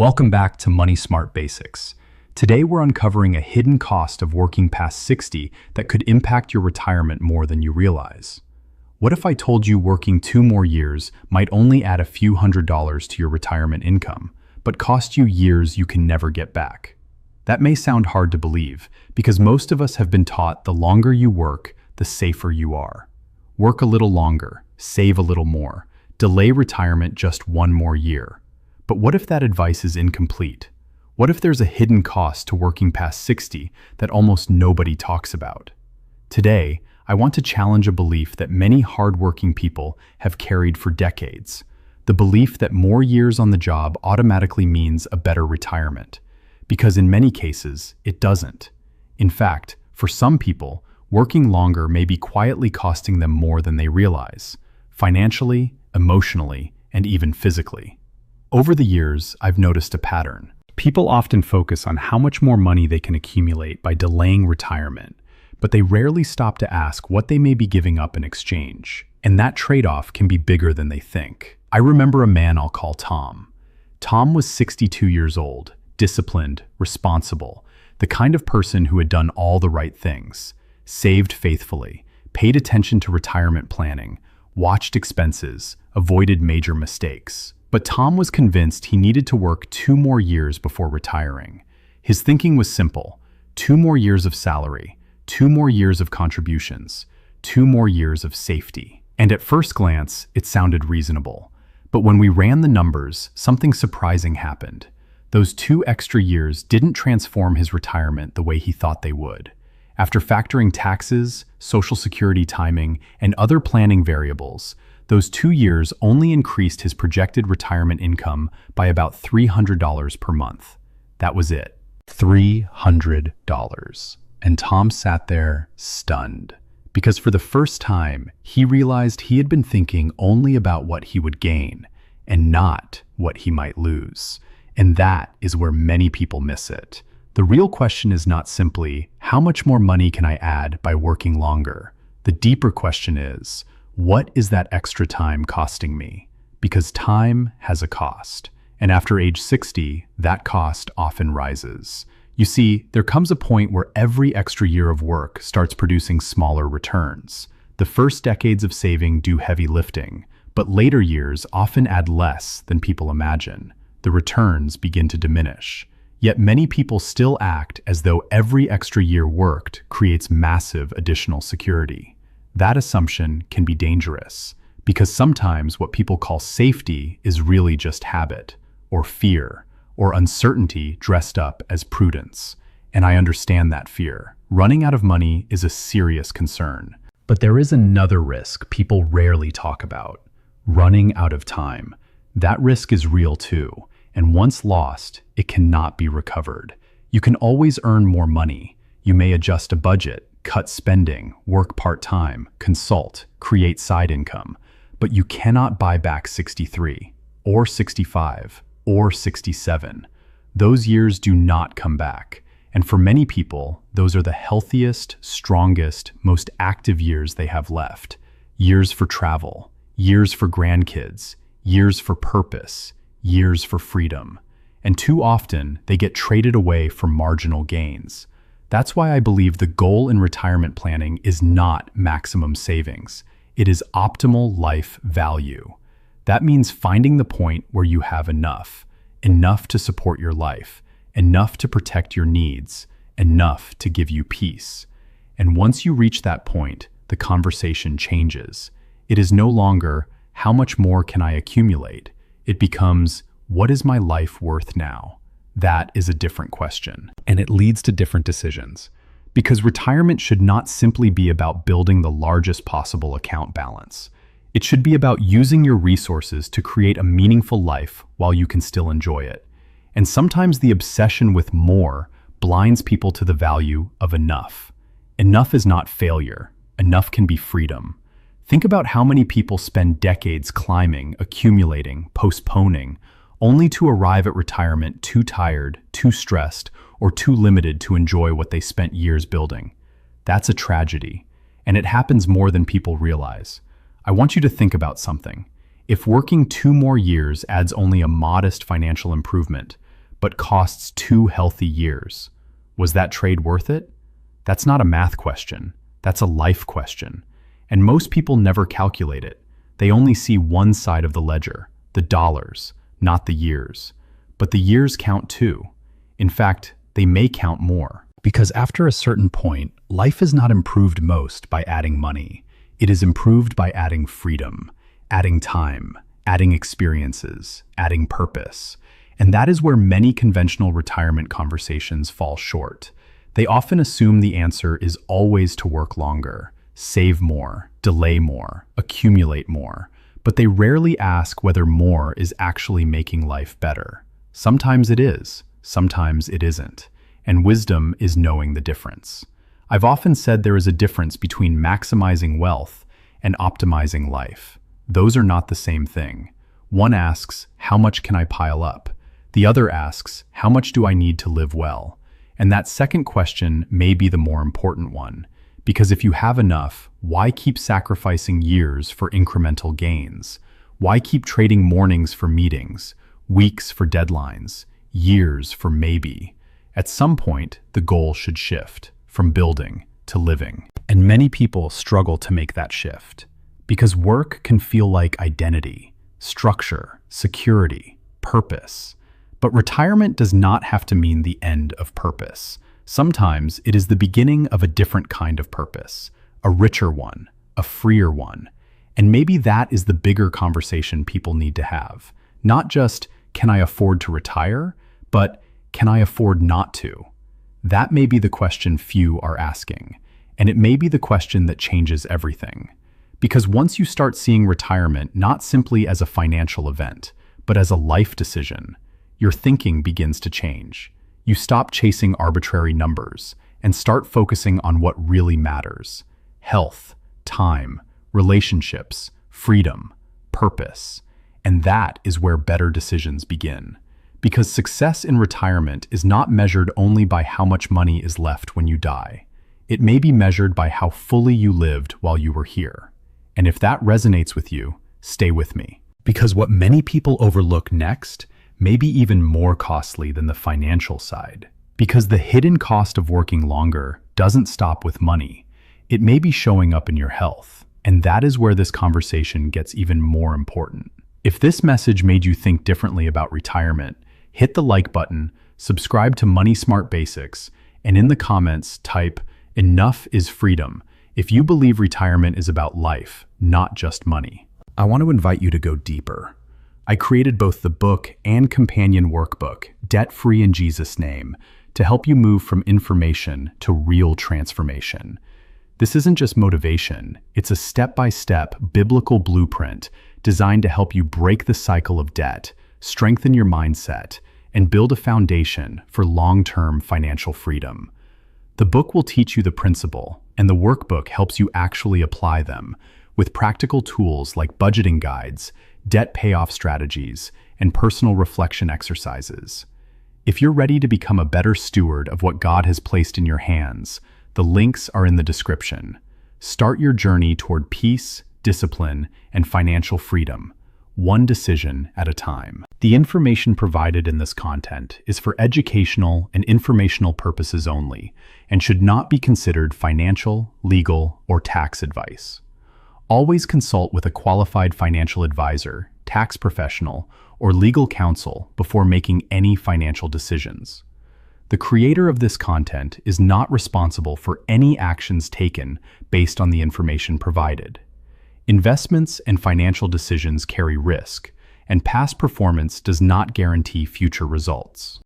Welcome back to Money Smart Basics. Today we're uncovering a hidden cost of working past 60 that could impact your retirement more than you realize. What if I told you working 2 more years might only add a few $100s to your retirement income, but cost you years you can never get back? That may sound hard to believe, because most of us have been taught the longer you work, the safer you are. Work a little longer, save a little more, delay retirement just 1 more year. But what if that advice is incomplete? What if there's a hidden cost to working past 60 that almost nobody talks about? Today, I want to challenge a belief that many hardworking people have carried for decades. The belief that more years on the job automatically means a better retirement. Because in many cases, it doesn't. In fact, for some people, working longer may be quietly costing them more than they realize, financially, emotionally, and even physically. Over the years, I've noticed a pattern. People often focus on how much more money they can accumulate by delaying retirement, but they rarely stop to ask what they may be giving up in exchange. And that trade-off can be bigger than they think. I remember a man I'll call Tom. Tom was 62 years old, disciplined, responsible, the kind of person who had done all the right things, saved faithfully, paid attention to retirement planning, watched expenses, avoided major mistakes. But Tom was convinced he needed to work 2 more years before retiring. His thinking was simple: 2 more years of salary, 2 more years of contributions, 2 more years of safety. And at first glance, it sounded reasonable. But when we ran the numbers, something surprising happened. Those 2 extra years didn't transform his retirement the way he thought they would. After factoring taxes, Social Security timing, and other planning variables, those 2 years only increased his projected retirement income by about $300 per month. That was it. $300. And Tom sat there stunned, because for the first time, he realized he had been thinking only about what he would gain and not what he might lose. And that is where many people miss it. The real question is not simply, how much more money can I add by working longer? The deeper question is, what is that extra time costing me? Because time has a cost. And after age 60, that cost often rises. You see, there comes a point where every extra year of work starts producing smaller returns. The first decades of saving do heavy lifting, but later years often add less than people imagine. The returns begin to diminish. Yet many people still act as though every extra year worked creates massive additional security. That assumption can be dangerous, because sometimes what people call safety is really just habit, or fear, or uncertainty dressed up as prudence. And I understand that fear. Running out of money is a serious concern. But there is another risk people rarely talk about: running out of time. That risk is real too, and once lost, it cannot be recovered. You can always earn more money. You may adjust a budget, cut spending, work part-time, consult, create side income, but you cannot buy back 63, or 65, or 67. Those years do not come back, and for many people, those are the healthiest, strongest, most active years they have left. Years for travel, years for grandkids, years for purpose, years for freedom. And too often, they get traded away for marginal gains. That's why I believe the goal in retirement planning is not maximum savings. It is optimal life value. That means finding the point where you have enough to support your life, enough to protect your needs, enough to give you peace. And once you reach that point, the conversation changes. It is no longer, how much more can I accumulate? It becomes, what is my life worth now? That is a different question, and it leads to different decisions. Because retirement should not simply be about building the largest possible account balance. It should be about using your resources to create a meaningful life while you can still enjoy it. And sometimes the obsession with more blinds people to the value of enough. Enough is not failure. Enough can be freedom. Think about how many people spend decades climbing, accumulating, postponing, only to arrive at retirement too tired, too stressed, or too limited to enjoy what they spent years building. That's a tragedy, and it happens more than people realize. I want you to think about something. If working 2 more years adds only a modest financial improvement, but costs 2 healthy years. Was that trade worth it? That's not a math question. That's a life question. And most people never calculate it. They only see one side of the ledger, the dollars, not the years. But the years count too. In fact, they may count more. Because after a certain point, life is not improved most by adding money. It is improved by adding freedom, adding time, adding experiences, adding purpose. And that is where many conventional retirement conversations fall short. They often assume the answer is always to work longer, save more, delay more, accumulate more, but they rarely ask whether more is actually making life better. Sometimes it is, sometimes it isn't, and wisdom is knowing the difference. I've often said there is a difference between maximizing wealth and optimizing life. Those are not the same thing. One asks, how much can I pile up? The other asks, how much do I need to live well? And that second question may be the more important one, because if you have enough, why keep sacrificing years for incremental gains? Why keep trading mornings for meetings, weeks for deadlines, years for maybe? At some point, the goal should shift from building to living. And many people struggle to make that shift because work can feel like identity, structure, security, purpose. But retirement does not have to mean the end of purpose. Sometimes it is the beginning of a different kind of purpose, a richer one, a freer one. And maybe that is the bigger conversation people need to have. Not just, can I afford to retire? But, can I afford not to? That may be the question few are asking. And it may be the question that changes everything. Because once you start seeing retirement not simply as a financial event, but as a life decision, your thinking begins to change. You stop chasing arbitrary numbers and start focusing on what really matters: health, time, relationships, freedom, purpose. And that is where better decisions begin. Because success in retirement is not measured only by how much money is left when you die. It may be measured by how fully you lived while you were here. And if that resonates with you, stay with me. Because what many people overlook next may be even more costly than the financial side. Because the hidden cost of working longer doesn't stop with money. It may be showing up in your health. And that is where this conversation gets even more important. If this message made you think differently about retirement, hit the like button, subscribe to Money Smart Basics, and in the comments type, "Enough is freedom," if you believe retirement is about life, not just money. I want to invite you to go deeper. I created both the book and companion workbook, Debt Free in Jesus' Name, to help you move from information to real transformation. This isn't just motivation, it's a step-by-step biblical blueprint designed to help you break the cycle of debt, strengthen your mindset, and build a foundation for long-term financial freedom. The book will teach you the principle, and the workbook helps you actually apply them with practical tools like budgeting guides, debt payoff strategies, and personal reflection exercises. If you're ready to become a better steward of what God has placed in your hands, the links are in the description. Start your journey toward peace, discipline, and financial freedom, one decision at a time. The information provided in this content is for educational and informational purposes only and should not be considered financial, legal, or tax advice. Always consult with a qualified financial advisor, tax professional, or legal counsel before making any financial decisions. The creator of this content is not responsible for any actions taken based on the information provided. Investments and financial decisions carry risk, and past performance does not guarantee future results.